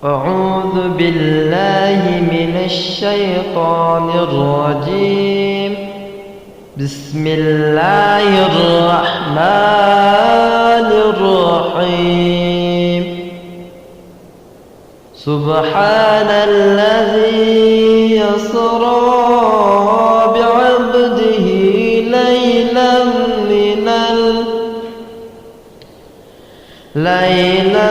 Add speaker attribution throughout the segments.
Speaker 1: أعوذ بالله من الشيطان الرجيم. بسم الله الرحمن الرحيم. سبحان الذي يسرى بعبده ليلا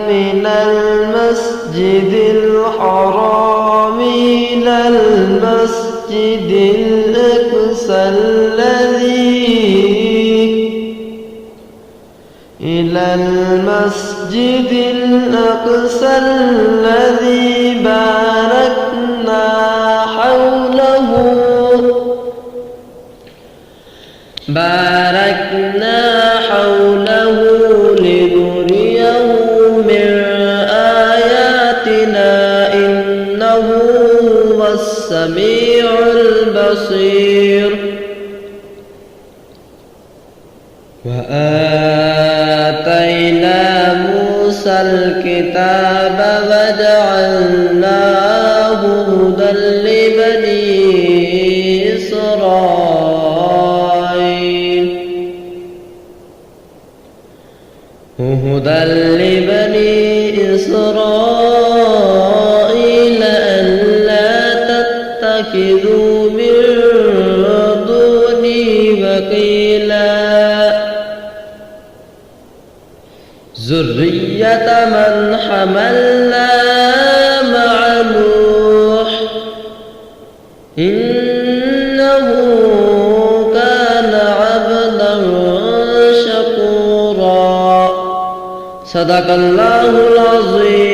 Speaker 1: من المسجد الحرام إلى المسجد الأقصى الذي باركنا حوله لنريه من آياتنا إنه هو السميع البصير. وآتينا موسى الكتاب وجعلناه هدى لبني إسرائيل ألا تتخذوا من دوني وكيلا ذرية من حملنا مع نوح إنه كان عبدا شكورا. صدق الله العظيم.